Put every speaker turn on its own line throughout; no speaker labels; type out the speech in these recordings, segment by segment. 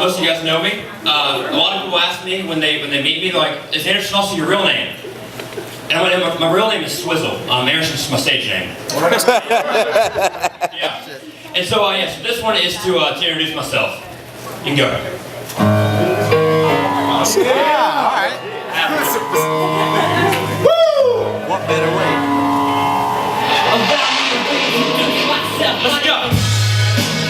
most of you guys know me. A lot of people ask me when they meet me, they're like, "Is Anderson also your real name?" And my real name is Swizzle. Anderson's my stage name. Yeah. And so so this one is to introduce myself. You can go.
Yeah, all right. Woo! What better way?
Let's go.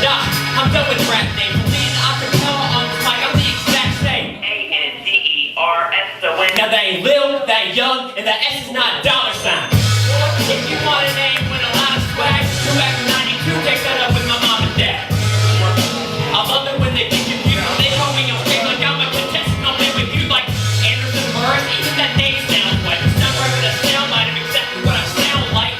Nah, I'm done with rap names. Please, acapella on this mic. I'm the exact same.
ANDERS.
Now that ain't Lil, that ain't Young, and that S is not a dollar sign. If you want a name with a lot of swag, you back in 92, take that up with my mom and dad. I love it when they get confused. They call me on stage like I'm a contestant. I'll live with you like Anderson Burris. Even that name sounds like it's not right, but I sound like I'm exactly what I sound like.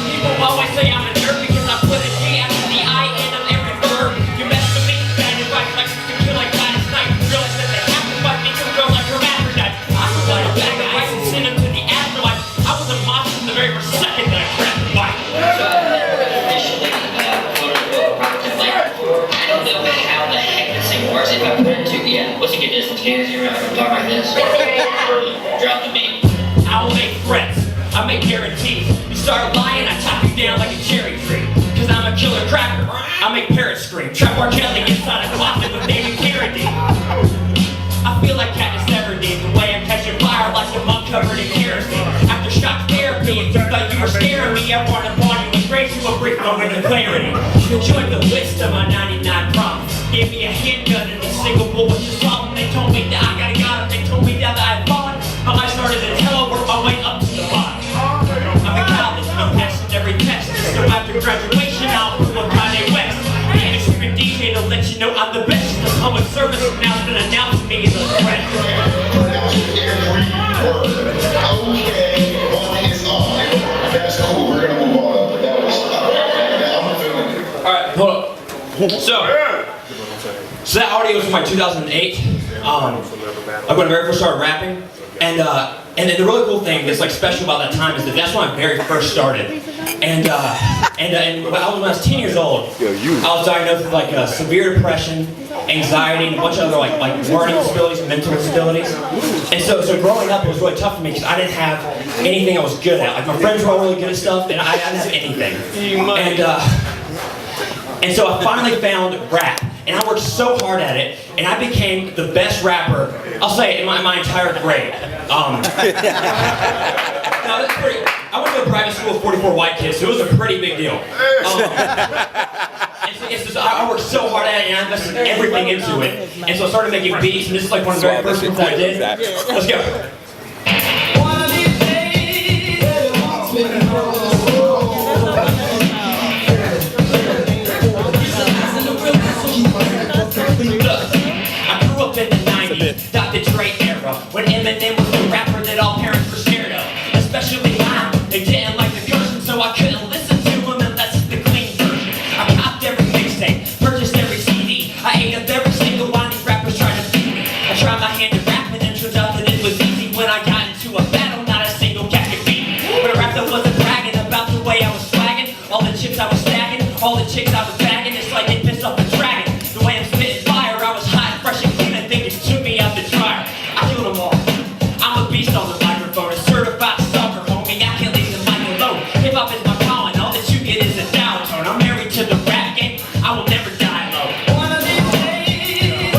People always say I'm a nerd because I put a G after the I end of every verb. You mess with me, bad advice, like to kill like Gladys Knight. Realize that they have to fight me to go like hermaphrodite. I can let a bag of rice and send them to the afterlife. I was a monster from the very first second that I grabbed the mic.
If I put it to what's a good distance? Can you talk like this? Drop the beat.
I will make threats, I make guarantees. You start lying, I chop you down like a cherry tree. Cause I'm a killer cracker, I make parrots scream. Trap our jelly inside a closet with David Carradine. I feel like Katniss Everdeen, the way I'm catching fire like a monk covered in kerosene. After shock therapy, it feels like you were scaring me. I wanted to warn you and grace you a brief moment of clarity. Join the list of my 99 problems. Gave me a handgun and a single bullet to solve them. They told me that I got it. They told me that I had fallen. My life started in hell, I worked my way up to the bottom. I'm in college and I'm passing every test. So after graduation, I'll pull up Kanye West. And a secret DJ to let you know I'm the best. The public service announcement announced me as a threat.
Every word. Okay, on his arm. That's cool. We're gonna move on. But that was. I'm feeling it.
Alright, hold up. So that audio was from my 2008. When I very first started rapping, and then the really cool thing that's like special about that time is that that's when I very first started. And when I was 10 years old, I was diagnosed with like severe depression, anxiety, and a bunch of other like learning disabilities and mental disabilities. And so growing up, it was really tough for me because I didn't have anything I was good at. Like my friends were all really good at stuff, and I didn't have anything. And so I finally found rap, and I worked so hard at it, and I became the best rapper, I'll say, in my entire grade. No, that's pretty. I went to a private school with 44 white kids, so it was a pretty big deal. I worked so hard at it, and I invested everything into it. And so I started making beats, and this is like one of the very first things I did. Let's go. Dr. Dre era, when Eminem was the rapper that all parents were scared of. Especially mine, they didn't like the cursing, so I couldn't listen to him unless it's the clean version. I copped every mixtape, purchased every CD. I ate up every single one these rappers tried to feed me. I tried my hand at rapping and turned out that it was easy. When I got into a battle, not a single cat could beat me. When I rapped, I wasn't bragging about the way I was swagging. All the chips I was stacking, all the chicks I was bagging. It's like they pissed off a dragon. The way I'm spitting fire, I was hot, fresh and clean. I think it took me out the dryer. I killed them all. I'm a beast on the microphone, a certified stalker, homie. I can't leave the mic alone. Hip hop is my calling. All that you get is a down tone. I'm married to the rap game. I will never die low. One of these days,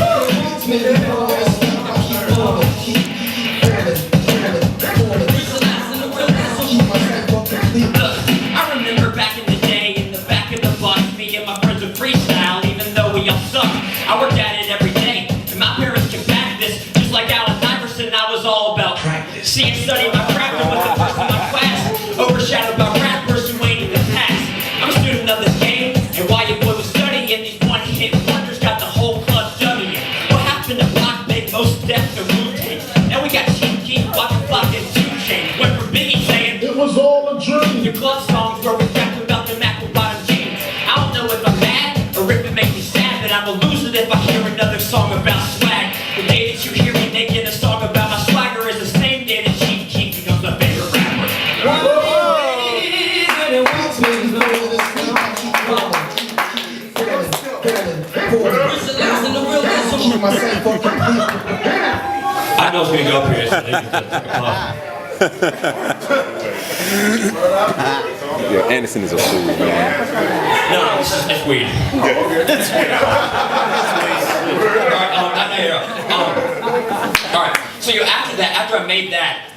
look, I remember back in the day, in the back of the bus, me and my friends would freestyle, even though we all suck. I worked at it every day, and my parents can back this. Just like Allen Iverson, I was all about practice. See and study my craft, and was the first in my class. Overshadowed by rappers who ain't even passed. I'm a student of this game, and while your boy was studying, these one-hit wonders got the whole club studying. What happened to Block, Big, Most Def, and Wu-Tang? Now we got Chief Keef, Walker Flock, and 2 Chainz. Went from Biggie saying,
It was all a dream.
your club songs where we rap about the apple bottom jeans. I don't know if I'm mad or if it makes me sad, but I'm a loser if I hear another song about swag. The day that you hear me making a song about my swagger is the same day that Chief Keef becomes my favorite rapper.
Where's the last and the real
to my same fucking people.
I know it's gonna go up here. So they can
Yeah, Anderson is a fool, man.
no, it's weed. All right. So after that, after I made that,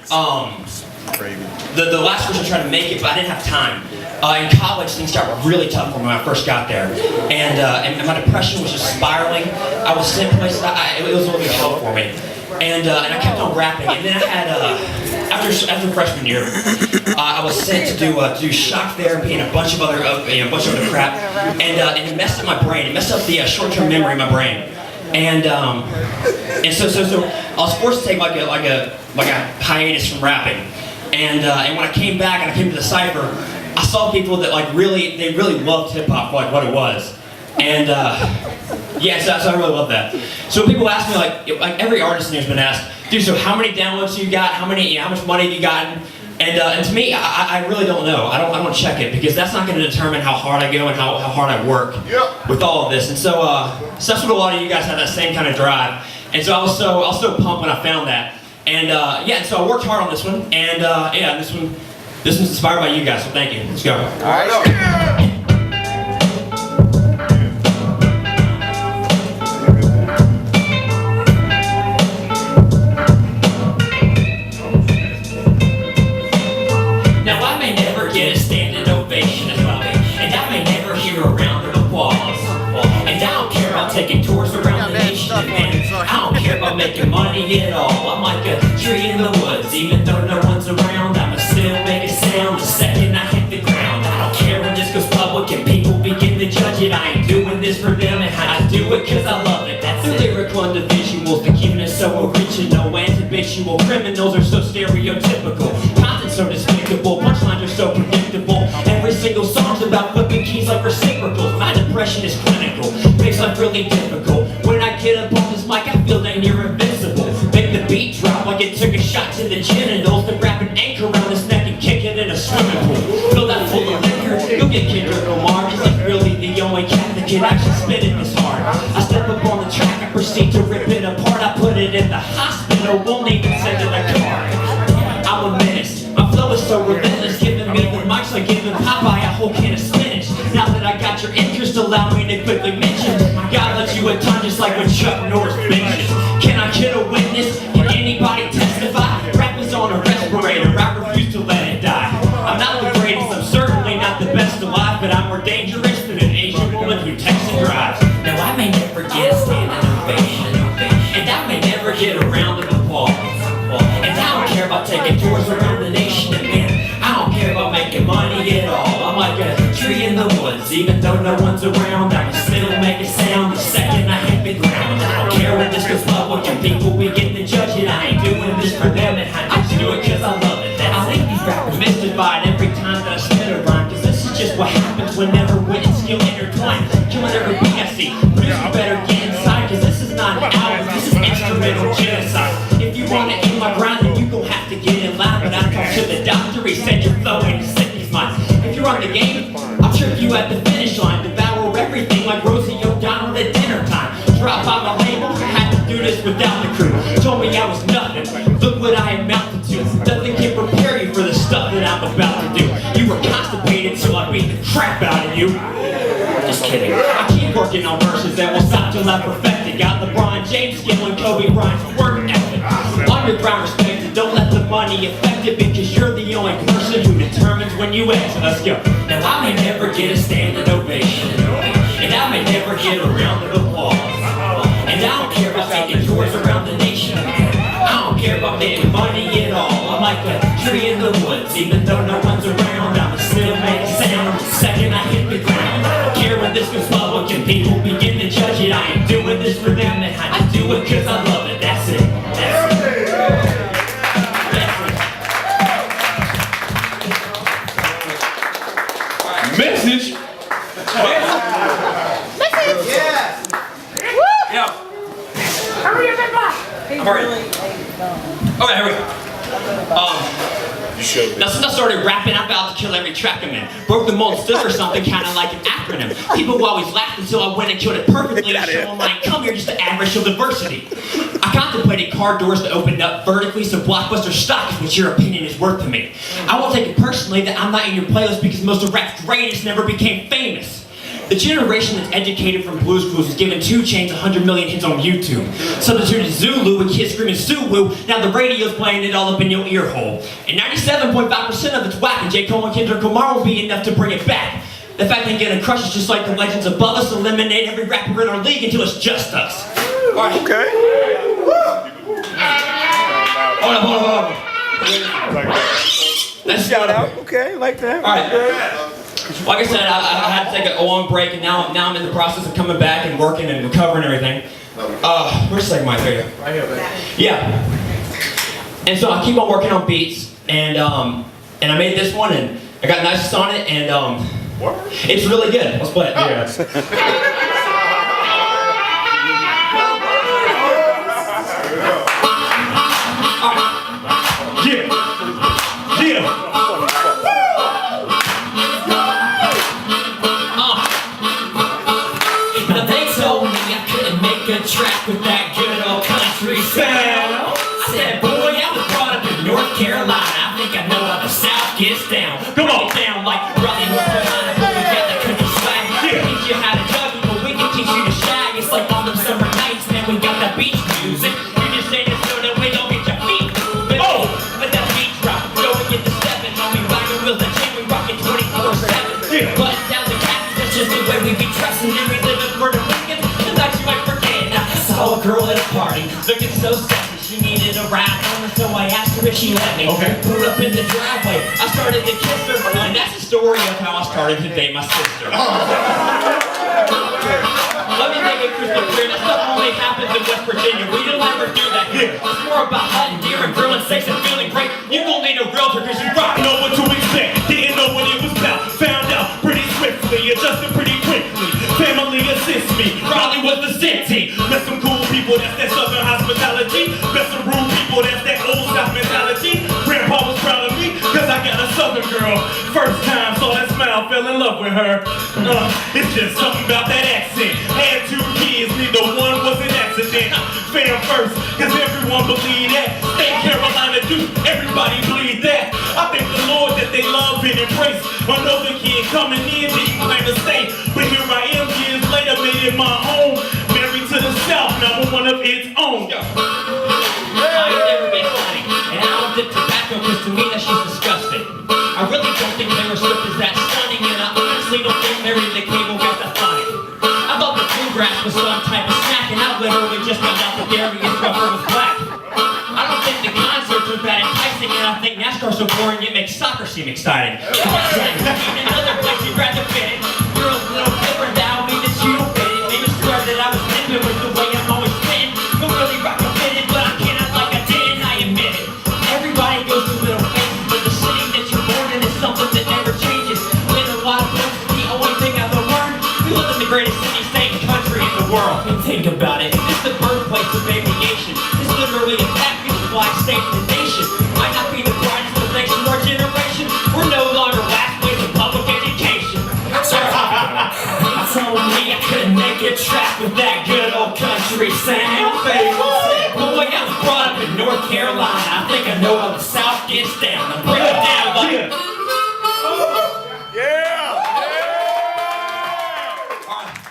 the last version I tried to make it, but I didn't have time. In college, things got really tough for me when I first got there, and my depression was just spiraling. I was sent places. It was a little bit hell for me, and I kept on rapping. And then I had after freshman year, I was sent to do shock therapy and a bunch of other crap, and it messed up my brain. It messed up the short-term memory in my brain. And so I was forced to take like a hiatus from rapping, and when I came back and I came to the cypher, I saw people that they really loved hip hop for like what it was, and yeah, so I really love that. So people ask me like every artist in here's been asked, dude, so how many downloads you got? How much money have you gotten? And to me, I really don't know. I don't check it because that's not going to determine how hard I go and how hard I work with all of this. And so that's what a lot of you guys have, that same kind of drive. And so I was so pumped when I found that. And yeah, and so I worked hard on this one. And yeah, this one's inspired by you guys. So thank you. Let's go.
All right.
Taking tours around the nation, man. I don't care about making money at all. I'm like a tree in the woods, even though no one's around. I'ma still make a sound the second I hit the ground. I don't care when this goes public and people begin to judge it. I ain't doing this for them, and I do it cause I love it. That's the lyrical individuals, the keeping it so original. Anti-habitual criminals are so stereotypical. Content so despicable, punchlines are so predictable. Every single song's about flipping keys like reciprocals. My depression is clinical, makes life really difficult. When I get up on this mic, I feel that you're invincible. Make the beat drop like it took a shot to the genitals. Then wrap an anchor around his neck and kick it in a swimming pool. Fill that full of liquor, you'll get Kendrick Lamar. Cause he's really the only cat that can actually spit it this hard. I step up on the track, I proceed to rip it apart. I put it in the hospital, won't even send it a card. I'm a menace, my flow is so relentless. Giving me the mics like giving Popeye a whole can of spinach. Now that I got your interest, allow me to quickly mention, God let you a time just like when Chuck Norris mentions. Can I get a witness? Can anybody testify? Rap is on a respirator, I refuse to let it die. I'm not the greatest, I'm certainly not the best alive, but I'm more dangerous than an Asian woman who texts and drives. Now I may never get a standing ovation, and I may never get a round of applause. And I don't care about taking tours around the nation, and man, I don't care about making money at all. I'm like a tree in the woods, even though no one's around. I can still make a sound the second I hit the ground. I don't care when this goes public and people begin to judge it. I ain't doing this for them, and I just do it cause I love it. I think these rappers mystified every time that I spit a rhyme, cause this is just what happens whenever wit and skill intertwine. Killing every beat I see, producers better get inside, cause this is not an album, this is instrumental genocide. If you wanna eat my grind, then you gon' have to get in line. But I talked to the doctor, he said your flow ain't sick as mine. If you're on the game, I'll trip you at the finish line. Devour everything like Rosie O'Donnell at dinner time. Drop out my label, had to do this without the crew. Told me I was nothing, look what I amounted to. Nothing can prepare you for the stuff that I'm about to do. You were constipated, so I beat the crap out of you. Just kidding. I keep working on verses that will stop till I perfect it. Got LeBron James skill and Kobe Bryant's work ethic. Underground respect it, don't let the money affect it, because you're the only person who determines when you exit. Let's go. Now I may never get a standing ovation, and I may never get a round of applause. And I don't care about taking tours around the nation. I don't care about making money at all. I'm like a tree in the woods, even though no one's around. I'ma still make a sound the second I hit the ground. I don't care when this goes public and people begin to judge it. I ain't doing this for them, and I do it cause I love it. That's it. That's it.
Message. Yeah.
Hurry up, everybody. Okay, here we go. Now since I started rapping, I vowed to kill every track I'm in. Broke the mold, stood for something kind of like an acronym. People always laughed until I went and killed it perfectly to show them I ain't come here just to add racial diversity. I contemplated car doors that opened up vertically so Blockbuster stock is what your opinion is worth to me. I won't take it personally that I'm not in your playlist because most of rap's greatest never became famous. The generation that's educated from Blues Clues was given 2 Chainz 100 million hits on YouTube. Substituted Zulu with kids screaming Suwoo, now the radio's playing it all up in your ear hole. And 97.5% of it's whack, and J. Cole and Kendrick Lamar will be enough to bring it back. The fact they get a crush is just like the legends above us, eliminate every rapper in our league until it's just us. Alright.
Okay.
Hold on. Let's
Shout out. Okay, like that.
Alright. Like I said, I had to take a long break, and now I'm in the process of coming back and working and recovering and everything. Where's the second mic here? Right here, man. Yeah. And so I keep on working on beats, and I made this one, and I got Nice on it, and it's really good. Let's play it. Yeah. Track with that good old country sound. I said, boy, I was brought up in North Carolina. I think I know how the South gets down. Come on, down like Raleigh, North Carolina, but we got that country swag. Teach you how to juggle, but we can teach you to shag. It's like on them summer nights, man. We got that beach music. You just say this so that we don't get your feet moving. Oh, let that beat drop. Go and get the stepping, homie. Wagon wheels and chain, we rockin' 24/7. But down the cats, that's just the way we be dressing, and we live in Puerto Rican. Like you might forget. Saw a girl at a party, looking so sexy. She needed a ride home, so I asked her if she let me. Okay. Pulled up in the driveway, I started to kiss her, and that's the story of how I started to date my sister. Let me make it crystal clear, that stuff only happens in West Virginia. We don't ever do that here. It's more about hunting deer and grilling steaks and feeling great. You gon' need a realtor cause you rock.
Know what to expect, didn't know what it was about. Found out pretty swiftly, adjusted pretty quickly. Family assists me, Raleigh was the city. Met some cool people, that's that southern hospitality. Met some rude people, that's that old South mentality. Grandpa was proud of me, cause I got a southern girl. First time, saw that smile, fell in love with her. It's just something about that accent. Had 2 kids, neither one was an accident. Fam first, cause everyone believe that. State Carolina do, everybody believe that. I thank the Lord that they love and embrace. Another kid coming in, didn't plan to stay. But here I am years later, made it my home. Married to the South, now we're one of its own.
I ain't never been funny, and I don't dip tobacco cause to me that shit's disgusting. I really don't think Taylor Swift is that stunning, and I honestly don't think Mary the Cable got that funny. I thought the bluegrass was some type of snack, and I literally just found out that Darius Rucker was black. I don't think the concerts are that enticing, and I think NASCAR's so boring it makes soccer seem exciting. In another place you'd rather fit it. You're a little different now, mean that you don't fit it. Maybe swear that I was living with the way I'm always been. Don't really rock a minute, but I can't act like I didn't, I admit it. Everybody goes through little phases, but the city that you're born in is something that never changes. Been a lot of places, the only thing I've ever learned. We live in the greatest city, state, and country in the world. And think about it, it's the birthplace of aviation. It's literally a fact, it's the flag state of the nation. Might not be the brightest, but thanks to our generation, we're no longer last place in public education. They told me I couldn't make a track with that good old country sound. Boy, I was brought up in North Carolina. I think I know how the South gets down. I'm bring it down like
Yeah.
Alright.